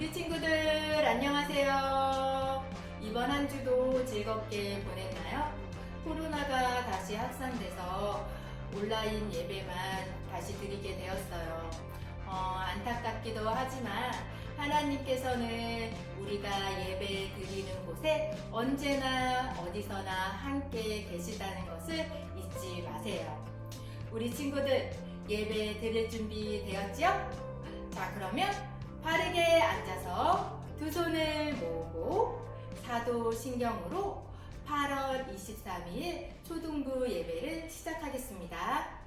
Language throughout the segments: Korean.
우리 친구들 안녕하세요. 이번 한 주도 즐겁게 보냈나요? 코로나가 다시 확산돼서 온라인 예배만 다시 드리게 되었어요. 안타깝기도 하지만 하나님께서는 우리가 예배 드리는 곳에 언제나 어디서나 함께 계시다는 것을 잊지 마세요. 우리 친구들 예배 드릴 준비 되었지요? 자, 그러면 바르게 앉아서 두 손을 모으고 사도신경으로 8월 23일 초등부 예배를 시작하겠습니다.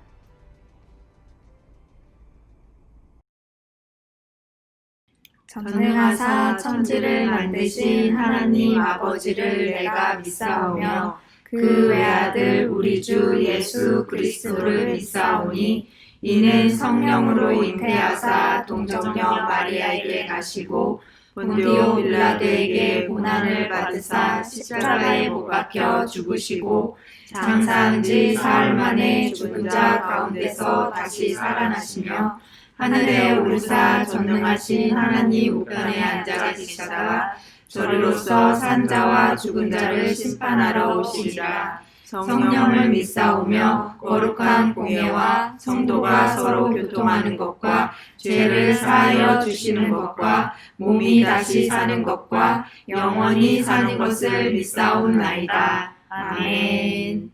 전능하사 천지를 만드신 하나님 아버지를 내가 믿사오며 그 외아들 우리 주 예수 그리스도를 믿사오니 이는 성령으로 잉태하사 동정녀 마리아에게 나시고 본디오 빌라도에게 고난을 받으사 십자가에 못 박혀 죽으시고 장사한 지 사흘 만에 죽은 자 가운데서 다시 살아나시며 하늘에 오르사 전능하신 하나님 우편에 앉아 계시다가 저리로서 산 자와 죽은 자를 심판하러 오시리라. 성령을 믿사오며 거룩한 공예와 성도가 서로 교통하는 것과 죄를 사하여 주시는 것과 몸이 다시 사는 것과 영원히 사는 것을 믿사옵나이다. 아멘.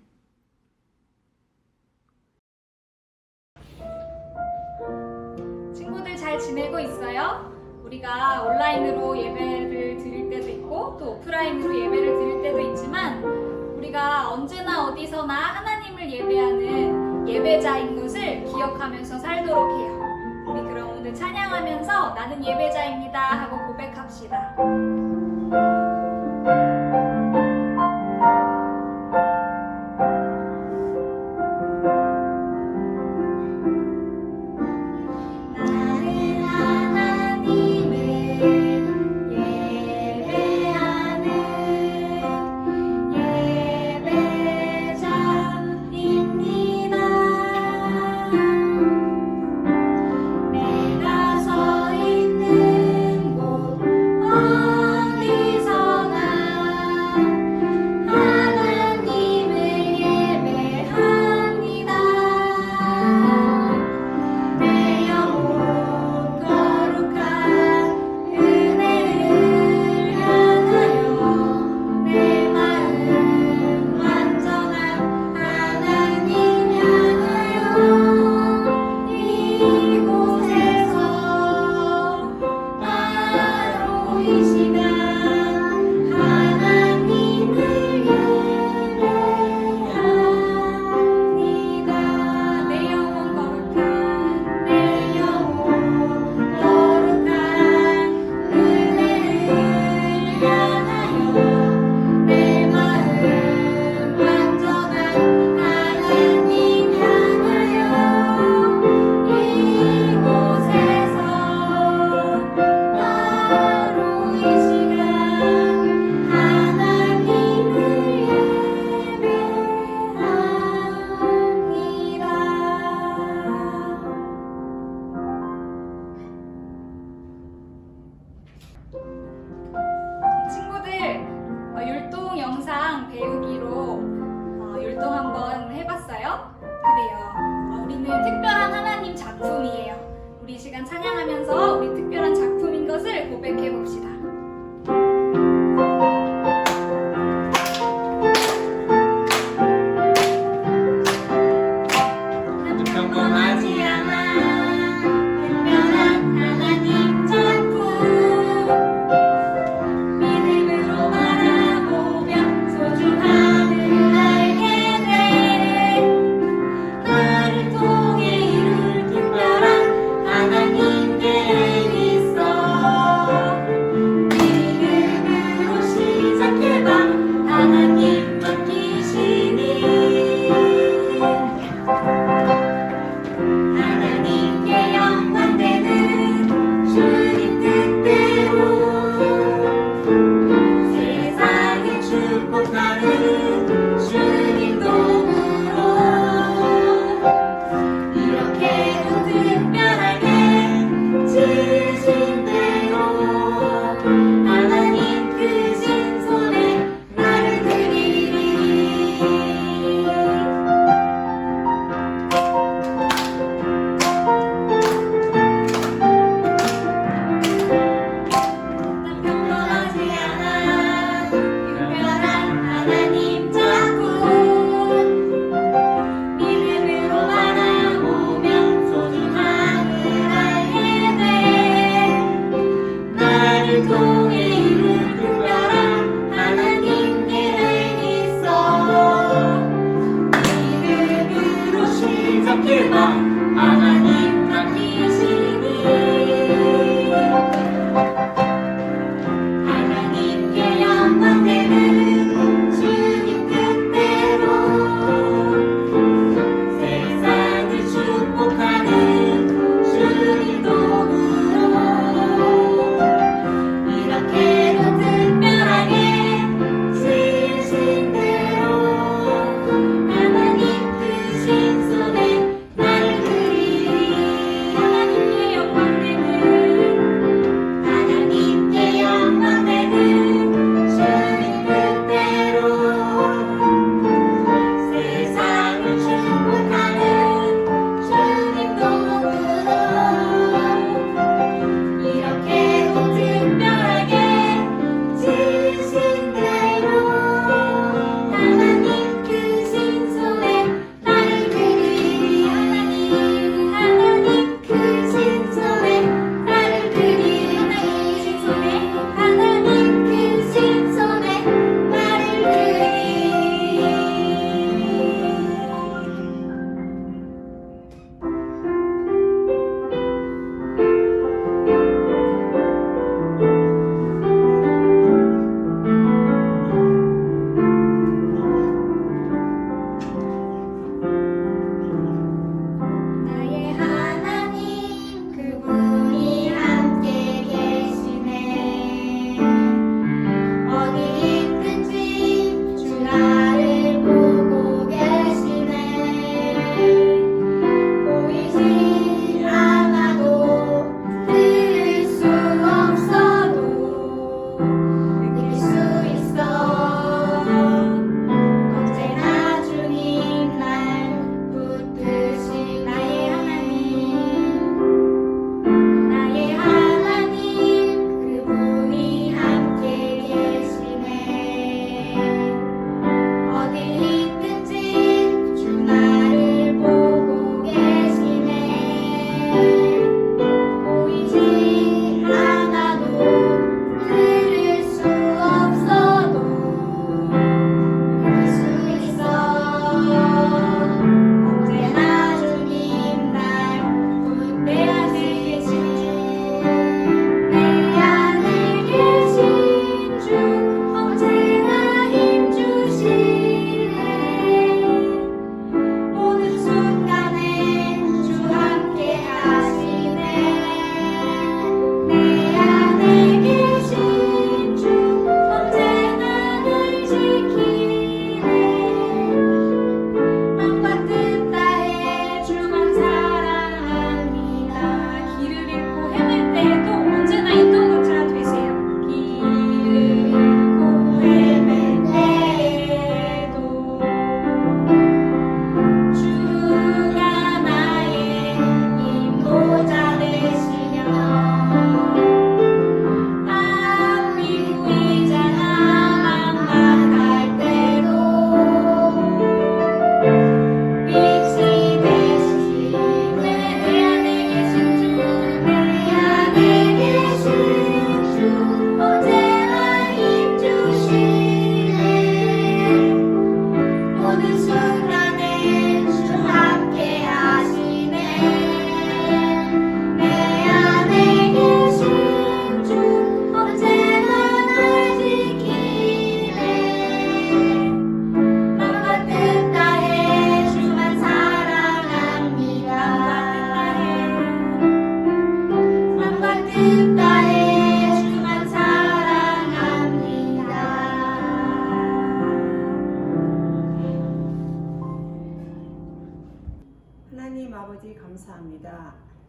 친구들 잘 지내고 있어요? 우리가 온라인으로 예배를 드릴 때도 있고 또 오프라인으로 예배를 드릴 때도 있지만 우리가 언제나 어디서나 하나님을 예배하는 예배자인 것을 기억하면서 살도록 해요. 우리 그럼 오늘 찬양하면서 나는 예배자입니다 하고 고백합시다. 친구들 율동 영상 배우기로 율동 한번 해봤어요? 그래요. 우리는 특별한 하나님 작품이에요. 우리 시간 찬양하면서 우리 특별한 작품인 것을 고백해 봅시다. 평범하지 않아 특별한 하나님 작품 믿음으로 바라보며 소중함을 알게 돼 나를 통해 이룰 특별한 하나님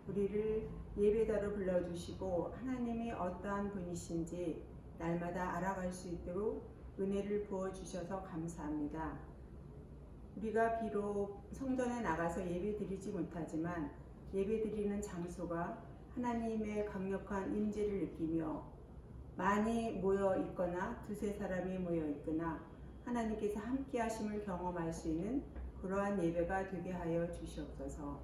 우리를 예배자로 불러주시고 하나님이 어떠한 분이신지 날마다 알아갈 수 있도록 은혜를 부어주셔서 감사합니다. 우리가 비록 성전에 나가서 예배드리지 못하지만 예배드리는 장소가 하나님의 강력한 임재를 느끼며 많이 모여 있거나 두세 사람이 모여 있거나 하나님께서 함께 하심을 경험할 수 있는 그러한 예배가 되게 하여 주시옵소서.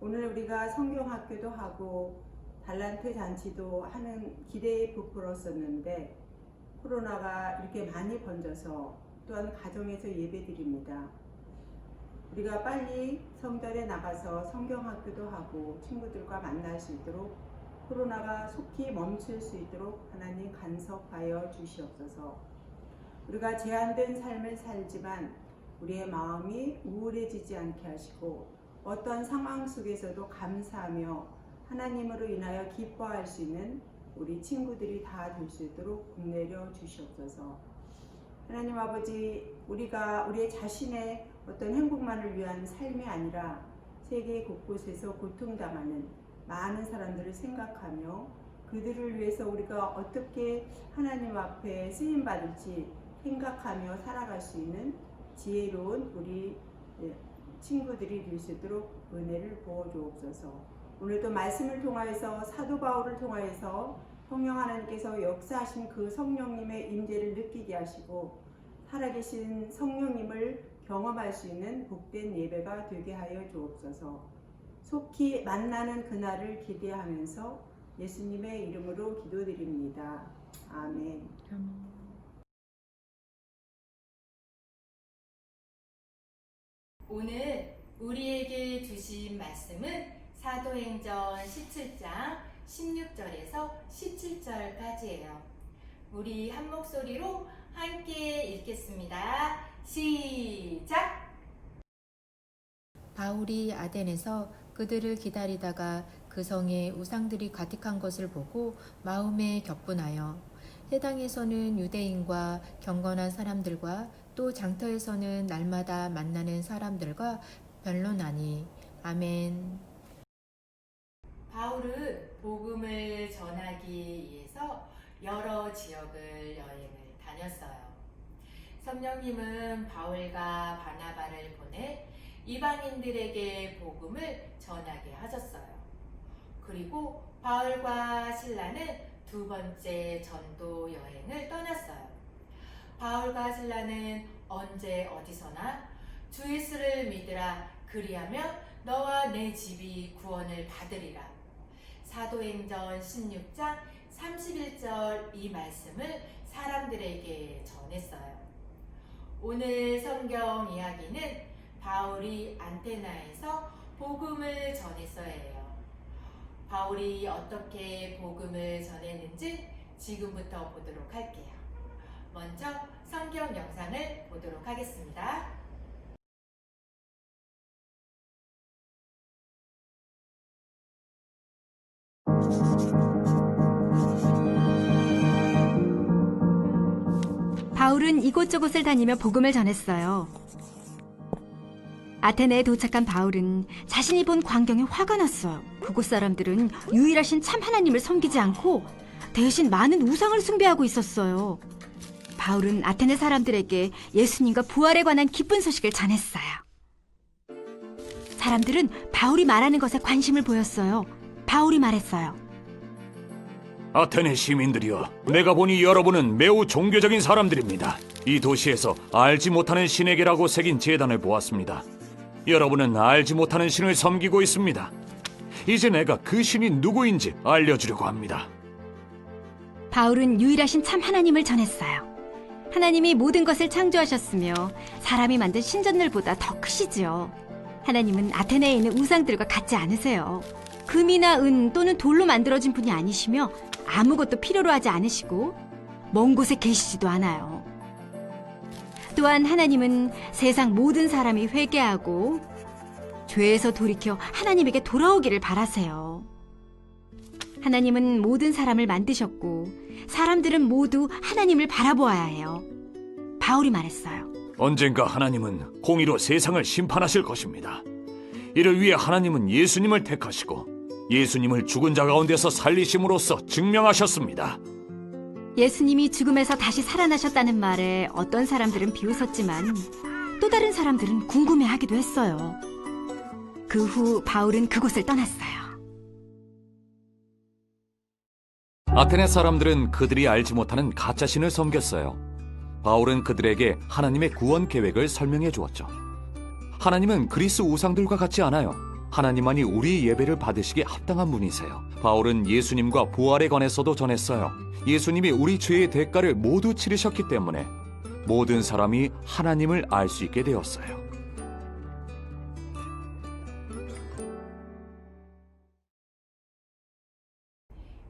오늘 우리가 성경학교도 하고 달란트 잔치도 하는 기대에 부풀었었는데 코로나가 이렇게 많이 번져서 또한 가정에서 예배드립니다. 우리가 빨리 성전에 나가서 성경학교도 하고 친구들과 만날 수 있도록 코로나가 속히 멈출 수 있도록 하나님 간섭하여 주시옵소서. 우리가 제한된 삶을 살지만 우리의 마음이 우울해지지 않게 하시고 어떤 상황 속에서도 감사하며 하나님으로 인하여 기뻐할 수 있는 우리 친구들이 다 될 수 있도록 복내려 주시옵소서. 하나님 아버지, 우리가 우리의 자신의 어떤 행복만을 위한 삶이 아니라 세계 곳곳에서 고통당하는 많은 사람들을 생각하며 그들을 위해서 우리가 어떻게 하나님 앞에 쓰임받을지 생각하며 살아갈 수 있는 지혜로운 우리 친구들이 될 수 있도록 은혜를 부어주옵소서. 오늘도 말씀을 통하여서 사도 바울을 통하여서 성령 하나님께서 역사하신 그 성령님의 임재를 느끼게 하시고 살아계신 성령님을 경험할 수 있는 복된 예배가 되게 하여 주옵소서. 속히 만나는 그날을 기대하면서 예수님의 이름으로 기도드립니다. 아멘. 오늘 우리에게 주신 말씀은 사도행전 17장 16절에서 17절까지예요. 우리 한 목소리로 함께 읽겠습니다. 시작! 바울이 아덴에서 그들을 기다리다가 그 성에 우상들이 가득한 것을 보고 마음에 격분하여 해당에서는 유대인과 경건한 사람들과 또 장터에서는 날마다 만나는 사람들과 변론하니. 아멘. 바울은 복음을 전하기 위해서 여러 지역을 여행을 다녔어요. 성령님은 바울과 바나바를 보내 이방인들에게 복음을 전하게 하셨어요. 그리고 바울과 실라는 두 번째 전도 여행을 떠났어요. 바울과 실라는 언제 어디서나 주 예수를 믿으라, 그리하면 너와 내 집이 구원을 받으리라. 사도행전 16장 31절 이 말씀을 사람들에게 전했어요. 오늘 성경 이야기는 바울이 안테나에서 복음을 전했어요. 바울이 어떻게 복음을 전했는지 지금부터 보도록 할게요. 먼저 성경 영상을 보도록 하겠습니다. 바울은 이곳저곳을 다니며 복음을 전했어요. 아테네에 도착한 바울은 자신이 본 광경에 화가 났어요. 그곳 사람들은 유일하신 참 하나님을 섬기지 않고 대신 많은 우상을 숭배하고 있었어요. 바울은 아테네 사람들에게 예수님과 부활에 관한 기쁜 소식을 전했어요. 사람들은 바울이 말하는 것에 관심을 보였어요. 바울이 말했어요. 아테네 시민들이여, 내가 보니 여러분은 매우 종교적인 사람들입니다. 이 도시에서 알지 못하는 신에게라고 새긴 제단을 보았습니다. 여러분은 알지 못하는 신을 섬기고 있습니다. 이제 내가 그 신이 누구인지 알려주려고 합니다. 바울은 유일하신 참 하나님을 전했어요. 하나님이 모든 것을 창조하셨으며 사람이 만든 신전들보다 더 크시지요. 하나님은 아테네에 있는 우상들과 같지 않으세요. 금이나 은 또는 돌로 만들어진 분이 아니시며 아무것도 필요로 하지 않으시고 먼 곳에 계시지도 않아요. 또한 하나님은 세상 모든 사람이 회개하고 죄에서 돌이켜 하나님에게 돌아오기를 바라세요. 하나님은 모든 사람을 만드셨고 사람들은 모두 하나님을 바라보아야 해요. 바울이 말했어요. 언젠가 하나님은 공의로 세상을 심판하실 것입니다. 이를 위해 하나님은 예수님을 택하시고 예수님을 죽은 자 가운데서 살리심으로써 증명하셨습니다. 예수님이 죽음에서 다시 살아나셨다는 말에 어떤 사람들은 비웃었지만 또 다른 사람들은 궁금해하기도 했어요. 그 후 바울은 그곳을 떠났어요. 아테네 사람들은 그들이 알지 못하는 가짜신을 섬겼어요. 바울은 그들에게 하나님의 구원 계획을 설명해 주었죠. 하나님은 그리스 우상들과 같지 않아요. 하나님만이 우리 예배를 받으시기에 합당한 분이세요. 바울은 예수님과 부활에 관해서도 전했어요. 예수님이 우리 죄의 대가를 모두 치르셨기 때문에 모든 사람이 하나님을 알 수 있게 되었어요.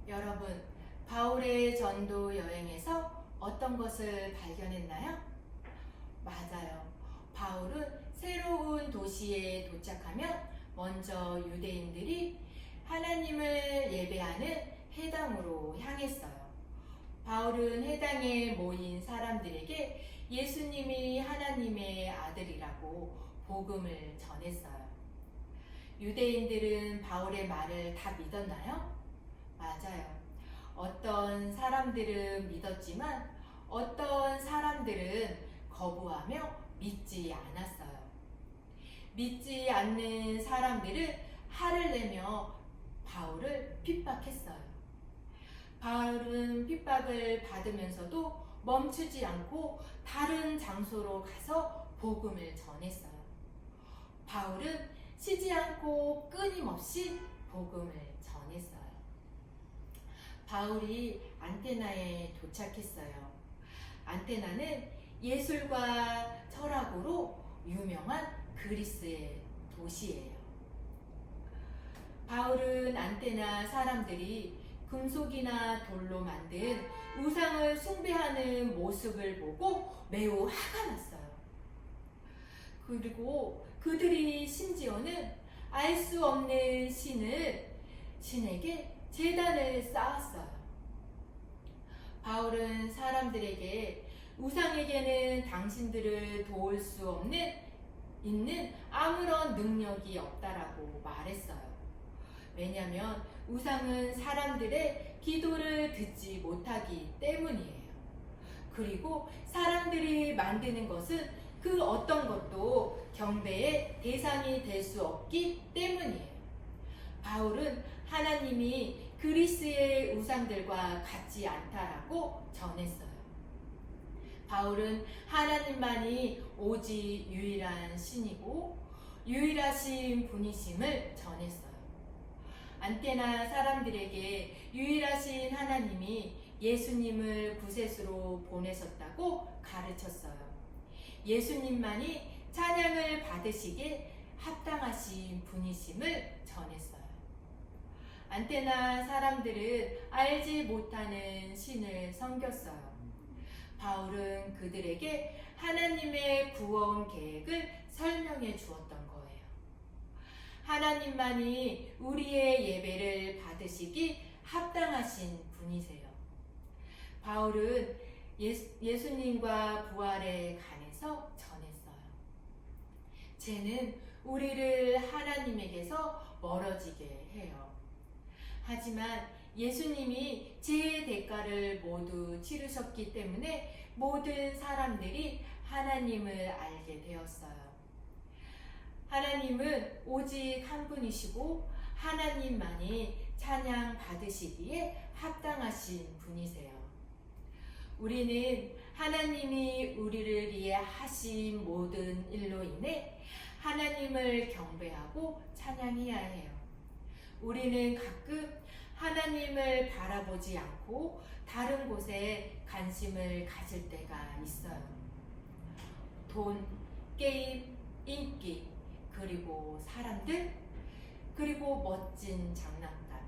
여러분, 바울의 전도 여행에서 어떤 것을 발견했나요? 맞아요. 바울은 새로운 도시에 도착하면 먼저 유대인들이 하나님을 예배하는 회당으로 향했어요. 바울은 회당에 모인 사람들에게 예수님이 하나님의 아들이라고 복음을 전했어요. 유대인들은 바울의 말을 다 믿었나요? 맞아요. 어떤 사람들은 믿었지만 어떤 사람들은 거부하며 믿지 않았어요. 믿지 않는 사람들은 화를 내며 바울을 핍박했어요. 바울은 핍박을 받으면서도 멈추지 않고 다른 장소로 가서 복음을 전했어요. 바울은 쉬지 않고 끊임없이 복음을 전했어요. 바울이 안테나에 도착했어요. 안테나는 예술과 철학으로 유명한 그리스의 도시예요. 바울은 안테나 사람들이 금속이나 돌로 만든 우상을 숭배하는 모습을 보고 매우 화가 났어요. 그리고 그들이 심지어는 알 수 없는 신에게 제단을 쌓았어요. 바울은 사람들에게 우상에게는 당신들을 도울 수 있는 아무런 능력이 없다라고 말했어요. 왜냐하면 우상은 사람들의 기도를 듣지 못하기 때문이에요. 그리고 사람들이 만드는 것은 그 어떤 것도 경배의 대상이 될 수 없기 때문이에요. 바울은 하나님이 그리스의 우상들과 같지 않다라고 전했어요. 바울은 하나님만이 오직 유일한 신이고 유일하신 분이심을 전했어요. 안테나 사람들에게 유일하신 하나님이 예수님을 구세주로 보내셨다고 가르쳤어요. 예수님만이 찬양을 받으시기에 합당하신 분이심을 전했어요. 안테나 사람들은 알지 못하는 신을 섬겼어요. 바울은 그들에게 하나님의 구원 계획을 설명해 주었던 거예요. 하나님만이 우리의 예배를 받으시기 합당하신 분이세요. 바울은 예수님과 부활에 관해서 전했어요. 죄는 우리를 하나님에게서 멀어지게 해요. 하지만 예수님이 죄의 대가를 모두 치르셨기 때문에 모든 사람들이 하나님을 알게 되었어요. 하나님은 오직 한 분이시고 하나님만이 찬양 받으시기에 합당하신 분이세요. 우리는 하나님이 우리를 위해 하신 모든 일로 인해 하나님을 경배하고 찬양해야 해요. 우리는 가끔 하나님을 바라보지 않고 다른 곳에 관심을 가질 때가 있어요. 돈, 게임, 인기, 그리고 사람들, 그리고 멋진 장난감.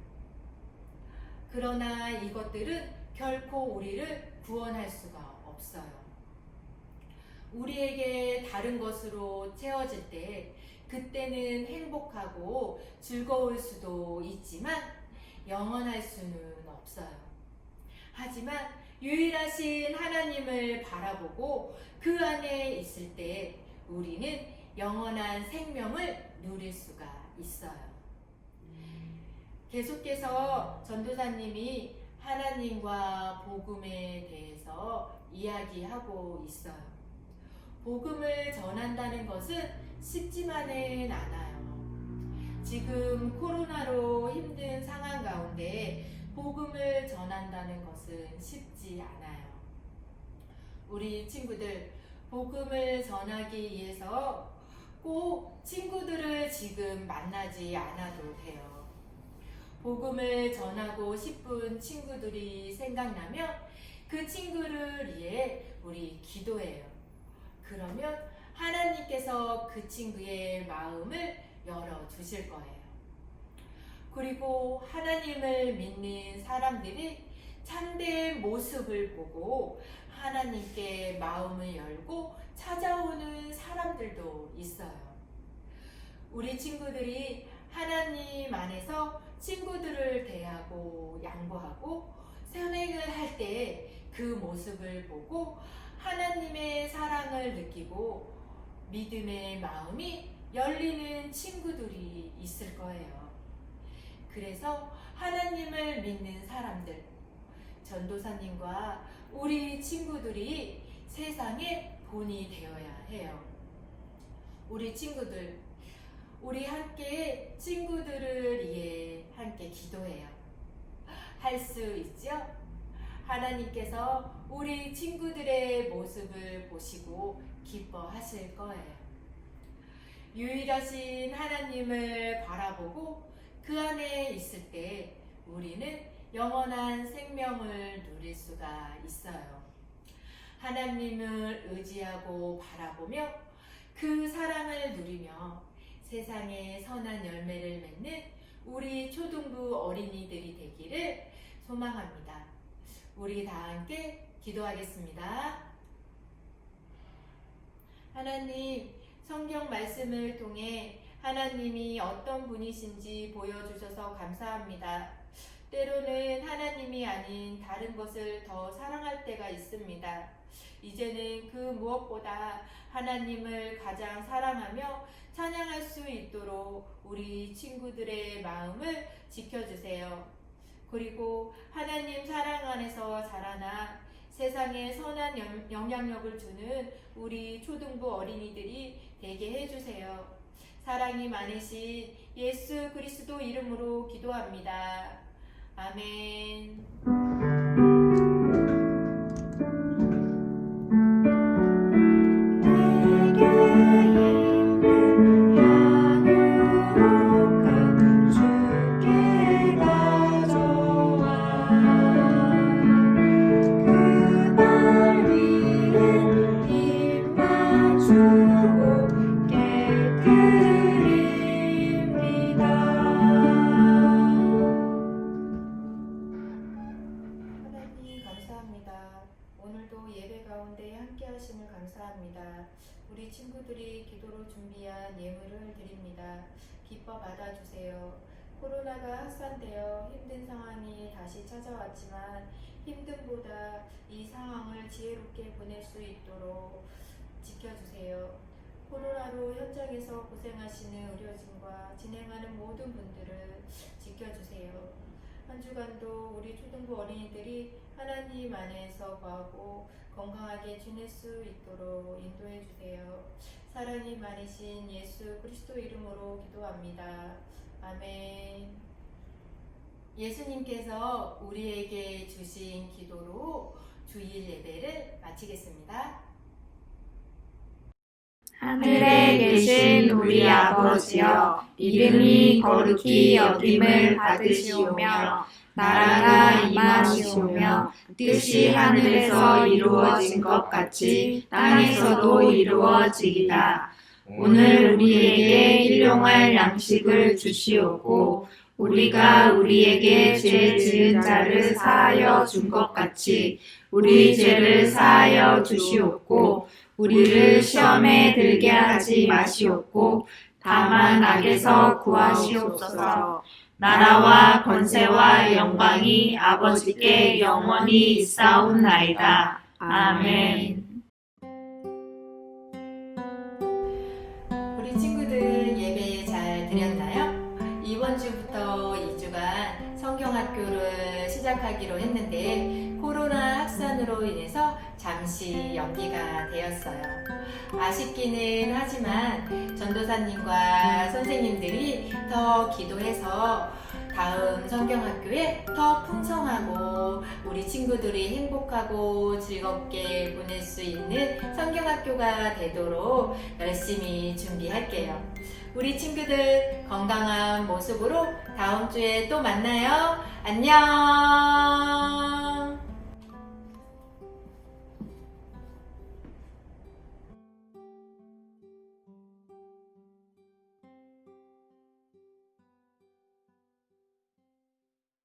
그러나 이것들은 결코 우리를 구원할 수가 없어요. 우리에게 다른 것으로 채워질 때 그때는 행복하고 즐거울 수도 있지만 영원할 수는 없어요. 하지만 유일하신 하나님을 바라보고 그 안에 있을 때 우리는 영원한 생명을 누릴 수가 있어요. 계속해서 전도사님이 하나님과 복음에 대해서 이야기하고 있어요. 복음을 전한다는 것은 쉽지만은 않아요. 지금 코로나로 힘든 상황 가운데 복음을 전한다는 것은 쉽지 않아요. 우리 친구들, 복음을 전하기 위해서 꼭 친구들을 지금 만나지 않아도 돼요. 복음을 전하고 싶은 친구들이 생각나면 그 친구를 위해 우리 기도해요. 그러면 하나님께서 그 친구의 마음을 열어주실 거예요. 그리고 하나님을 믿는 사람들이 참된 모습을 보고 하나님께 마음을 열고 찾아오는 사람들도 있어요. 우리 친구들이 하나님 안에서 친구들을 대하고 양보하고 선행을 할 때 그 모습을 보고 하나님의 사랑을 느끼고 믿음의 마음이 열리는 친구들이 있을 거예요. 그래서 하나님을 믿는 사람들, 전도사님과 우리 친구들이 세상의 본이 되어야 해요. 우리 친구들, 우리 함께 친구들을 위해 함께 기도해요. 할 수 있죠? 하나님께서 우리 친구들의 모습을 보시고 기뻐하실 거예요. 유일하신 하나님을 바라보고 그 안에 있을 때 우리는 영원한 생명을 누릴 수가 있어요. 하나님을 의지하고 바라보며 그 사랑을 누리며 세상에 선한 열매를 맺는 우리 초등부 어린이들이 되기를 소망합니다. 우리 다 함께 기도하겠습니다. 하나님, 성경 말씀을 통해 하나님이 어떤 분이신지 보여주셔서 감사합니다. 때로는 하나님이 아닌 다른 것을 더 사랑할 때가 있습니다. 이제는 그 무엇보다 하나님을 가장 사랑하며 찬양할 수 있도록 우리 친구들의 마음을 지켜주세요. 그리고 하나님 사랑 안에서 자라나 세상에 선한 영향력을 주는 우리 초등부 어린이들이 되게 해주세요. 사랑이 많으신 예수 그리스도 이름으로 기도합니다. 아멘. 오늘도 예배 가운데 함께 하심을 감사합니다. 우리 친구들이 기도로 준비한 예물을 드립니다. 기뻐 받아주세요. 코로나가 확산되어 힘든 상황이 다시 찾아왔지만 힘듦보다 이 상황을 지혜롭게 보낼 수 있도록 지켜주세요. 코로나로 현장에서 고생하시는 의료진과 진행하는 모든 분들을 지켜주세요. 한 주간도 우리 초등부 어린이들이 하나님 안에서 거하고 건강하게 지낼 수 있도록 인도해 주세요. 사랑이 많으신 예수 그리스도 이름으로 기도합니다. 아멘. 예수님께서 우리에게 주신 기도로 주일 예배를 마치겠습니다. 하늘에 계신 우리 아버지여, 이름이 거룩히 여김을 받으시오며 나라가 임하시오며 뜻이 하늘에서 이루어진 것 같이 땅에서도 이루어지이다. 오늘 우리에게 일용할 양식을 주시옵고 우리가 우리에게 죄 지은 자를 사하여 준 것 같이 우리 죄를 사하여 주시옵고 우리를 시험에 들게 하지 마시옵고 다만 악에서 구하시옵소서. 나라와 권세와 영광이 아버지께 영원히 있사옵나이다. 아멘. 우리 친구들 예배 잘 드렸나요? 이번 주부터 2주간 성경학교를 시작하기로 했는데 코로나 확산으로 인해서 잠시 연기가 되었어요. 아쉽기는 하지만 전도사님과 선생님들이 더 기도해서 다음 성경학교에 더 풍성하고 우리 친구들이 행복하고 즐겁게 보낼 수 있는 성경학교가 되도록 열심히 준비할게요. 우리 친구들 건강한 모습으로 다음 주에 또 만나요. 안녕!